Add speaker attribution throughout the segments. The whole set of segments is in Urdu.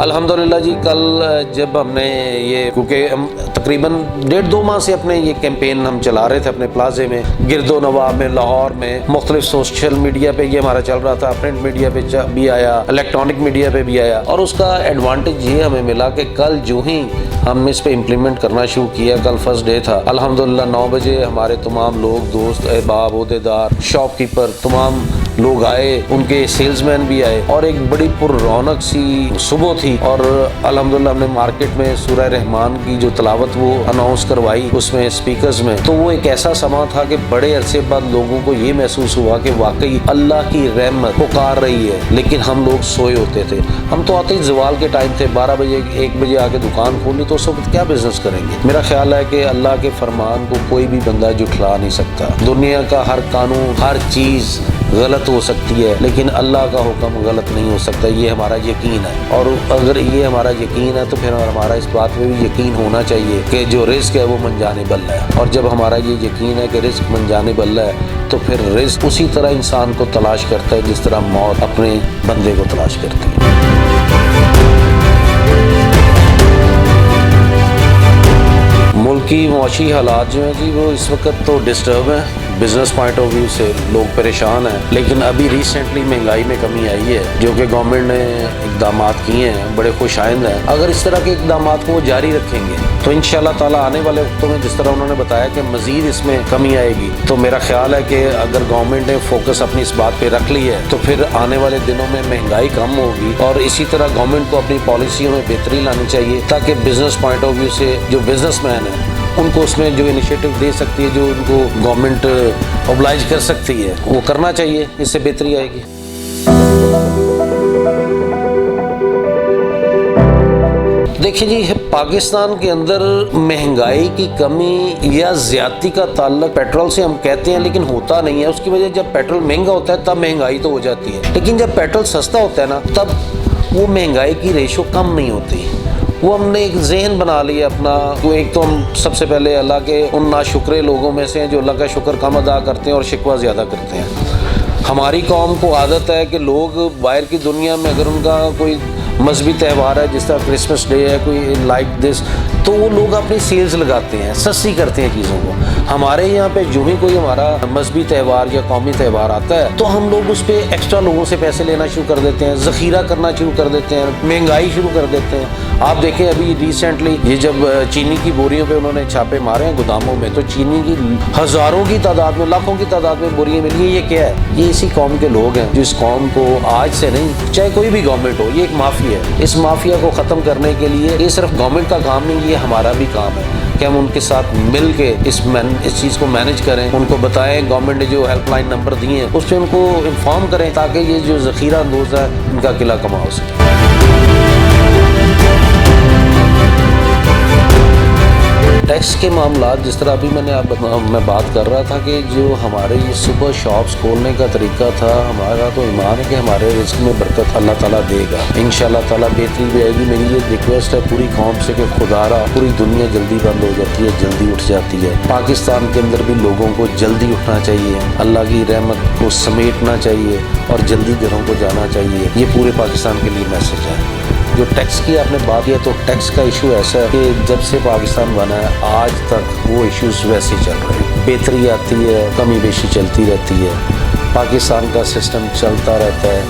Speaker 1: الحمدللہ جی کل جب ہم نے یہ کیونکہ ہم تقریباً 1.5-2 ماہ سے اپنے یہ کیمپین ہم چلا رہے تھے اپنے پلازے میں، گرد و نواح میں، لاہور میں، مختلف سوشل میڈیا پہ یہ ہمارا چل رہا تھا، پرنٹ میڈیا پہ بھی آیا، الیکٹرانک میڈیا پہ بھی آیا، اور اس کا ایڈوانٹیج یہ ہمیں ملا کہ کل جو ہی ہم اس پہ امپلیمنٹ کرنا شروع کیا، کل فرسٹ ڈے تھا، الحمدللہ 9 بجے ہمارے تمام لوگ، دوست، احباب، عہدیدار، شاپ کیپر، تمام لوگ آئے، ان کے سیلز مین بھی آئے، اور ایک بڑی پر رونق سی صبح تھی، اور الحمدللہ ہم نے مارکیٹ میں سورہ رحمان کی جو تلاوت وہ اناؤنس کروائی اس میں اسپیکرز میں، تو وہ ایک ایسا سما تھا کہ بڑے عرصے بعد لوگوں کو یہ محسوس ہوا کہ واقعی اللہ کی رحمت پکار رہی ہے، لیکن ہم لوگ سوئے ہوتے تھے۔ ہم تو آتے ہی زوال کے ٹائم تھے، 12 بجے 1 بجے آ کے دکان کھولی، تو اس وقت کیا بزنس کریں گے؟ میرا خیال ہے کہ اللہ کے فرمان کو کوئی بھی بندہ جھٹلا نہیں سکتا۔ دنیا کا ہر قانون، ہر چیز غلط ہو سکتی ہے، لیکن اللہ کا حکم غلط نہیں ہو سکتا، یہ ہمارا یقین ہے، اور اگر یہ ہمارا یقین ہے تو پھر ہمارا اس بات پہ بھی یقین ہونا چاہیے کہ جو رزق ہے وہ من جانب اللہ ہے، اور جب ہمارا یہ یقین ہے کہ رزق من جانب اللہ ہے تو پھر رزق اسی طرح انسان کو تلاش کرتا ہے جس طرح موت اپنے بندے کو تلاش کرتی ہے۔ ملکی معاشی حالات جو ہیں جی وہ اس وقت تو ڈسٹرب ہیں، بزنس پوائنٹ آف ویو سے لوگ پریشان ہیں، لیکن ابھی ریسنٹلی مہنگائی میں کمی آئی ہے جو کہ گورنمنٹ نے اقدامات کیے ہیں، بڑے خوش آئند ہیں۔ اگر اس طرح کے اقدامات کو وہ جاری رکھیں گے تو انشاءاللہ تعالیٰ آنے والے وقتوں میں جس طرح انہوں نے بتایا کہ مزید اس میں کمی آئے گی، تو میرا خیال ہے کہ اگر گورنمنٹ نے فوکس اپنی اس بات پہ رکھ لی ہے تو پھر آنے والے دنوں میں مہنگائی کم ہوگی، اور اسی طرح گورنمنٹ کو اپنی پالیسیوں میں بہتری لانی چاہیے تاکہ بزنس پوائنٹ آف ویو سے جو بزنس مین ہیں ان کو اس میں جو انیشیٹو دے سکتی ہے، جو ان کو گورنمنٹ اوبلائج کر سکتی ہے، وہ کرنا چاہیے، اس سے بہتری آئے گی۔ دیکھیں جی، پاکستان کے اندر مہنگائی کی کمی یا زیادتی کا تعلق پیٹرول سے ہم کہتے ہیں لیکن ہوتا نہیں ہے۔ اس کی وجہ جب پیٹرول مہنگا ہوتا ہے تب مہنگائی تو ہو جاتی ہے، لیکن جب پیٹرول سستا ہوتا ہے نا تب وہ مہنگائی کی ریشو کم نہیں ہوتی۔ وہ ہم نے ایک ذہن بنا لیا اپنا، تو ایک تو ہم سب سے پہلے اللہ کے ان ناشکرے لوگوں میں سے ہیں جو اللہ کا شکر کم ادا کرتے ہیں اور شکوہ زیادہ کرتے ہیں۔ ہماری قوم کو عادت ہے کہ لوگ باہر کی دنیا میں اگر ان کا کوئی مذہبی تہوار ہے جس طرح کرسمس ڈے ہے، کوئی لائک دس، تو وہ لوگ اپنی سیلز لگاتے ہیں، سستی کرتے ہیں چیزوں کو۔ ہمارے یہاں پہ جو ہی کوئی ہمارا مذہبی تہوار یا قومی تہوار آتا ہے تو ہم لوگ اس پہ ایکسٹرا لوگوں سے پیسے لینا شروع کر دیتے ہیں، ذخیرہ کرنا شروع کر دیتے ہیں، مہنگائی شروع کر دیتے ہیں۔ آپ دیکھیں ابھی ریسنٹلی یہ جب چینی کی بوریوں پہ انہوں نے چھاپے مارے ہیں گوداموں میں، تو چینی کی ہزاروں کی تعداد میں، لاکھوں کی تعداد میں بوریاں ملی ہیں۔ یہ کیا ہے؟ یہ اسی قوم کے لوگ ہیں جو اس قوم کو آج سے نہیں، چاہے کوئی بھی گورنمنٹ ہو، یہ ایک مافیا ہے۔ اس مافیا کو ختم کرنے کے لیے یہ صرف گورنمنٹ کا کام نہیں، یہ ہمارا بھی کام ہے کہ ہم ان کے ساتھ مل کے اس چیز کو مینج کریں، ان کو بتائیں، گورنمنٹ نے جو ہیلپ لائن نمبر دیے ہیں اس پہ ان کو انفارم کریں تاکہ یہ جو ذخیرہ اندوز ہے ان کا قلعہ کما ہو سکے۔ ٹیکس کے معاملات جس طرح ابھی میں بات کر رہا تھا کہ جو ہمارے یہ صبح شاپس کھولنے کا طریقہ تھا، ہمارا تو ایمان ہے کہ ہمارے رزق میں برکت اللہ تعالیٰ دے گا، انشاءاللہ تعالیٰ بہتری بھی آئے گی۔ میری یہ ریکویسٹ ہے پوری قوم سے کہ خدا را پوری دنیا جلدی بند ہو جاتی ہے، جلدی اٹھ جاتی ہے۔ پاکستان کے اندر بھی لوگوں کو جلدی اٹھنا چاہیے، اللہ کی رحمت کو سمیٹنا چاہیے اور جلدی گھروں کو جانا چاہیے۔ یہ پورے پاکستان کے لیے میسج ہے۔ جو ٹیکس کی آپ نے بات کیا، تو ٹیکس کا ایشو ایسا ہے کہ جب سے پاکستان بنا ہے آج تک وہ ایشوز ویسے چل رہے ہیں، بہتری آتی ہے، کمی بیشی چلتی رہتی ہے، پاکستان کا سسٹم چلتا رہتا ہے۔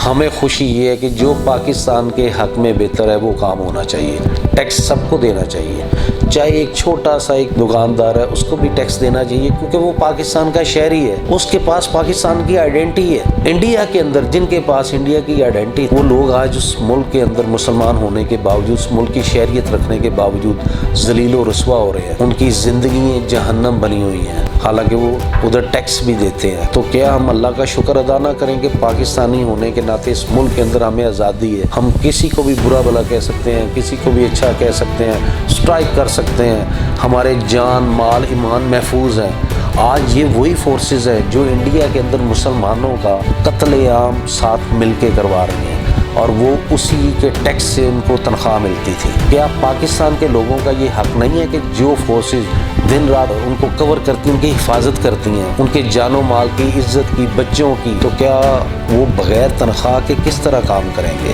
Speaker 1: ہمیں خوشی یہ ہے کہ جو پاکستان کے حق میں بہتر ہے وہ کام ہونا چاہیے، ٹیکس سب کو دینا چاہیے، چاہے ایک چھوٹا سا ایک دکاندار ہے اس کو بھی ٹیکس دینا چاہیے، کیونکہ وہ پاکستان کا شہری ہے، اس کے پاس پاکستان کی آئیڈینٹی ہے۔ انڈیا کے اندر جن کے پاس انڈیا کی آئیڈینٹی، وہ لوگ آج اس ملک کے اندر مسلمان ہونے کے باوجود، اس ملک کی شہریت رکھنے کے باوجود ذلیل و رسوا ہو رہے ہیں، ان کی زندگی جہنم بنی ہوئی ہیں، حالانکہ وہ ادھر ٹیکس بھی دیتے ہیں۔ تو کیا ہم اللہ کا شکر ادا نہ کریں کہ پاکستانی ہونے کے ناطے اس ملک کے اندر ہمیں آزادی ہے؟ ہم کسی کو بھی برا بھلا کہہ سکتے ہیں، کسی کو بھی اچھا کہہ سکتے ہیں، اسٹرائک کر سکتے ہیں، ہمارے جان مال ایمان محفوظ ہیں۔ آج یہ وہی فورسز ہیں جو انڈیا کے اندر مسلمانوں کا قتل عام ساتھ مل کے کروا رہی ہیں، اور وہ اسی کے ٹیکس سے ان کو تنخواہ ملتی تھی۔ کیا پاکستان کے لوگوں کا یہ حق نہیں ہے کہ جو فورسز دن رات ان کو کور کرتی ہیں، ان کی حفاظت کرتی ہیں، ان کے جان و مال کی، عزت کی، بچوں کی، تو کیا وہ بغیر تنخواہ کے کس طرح کام کریں گے؟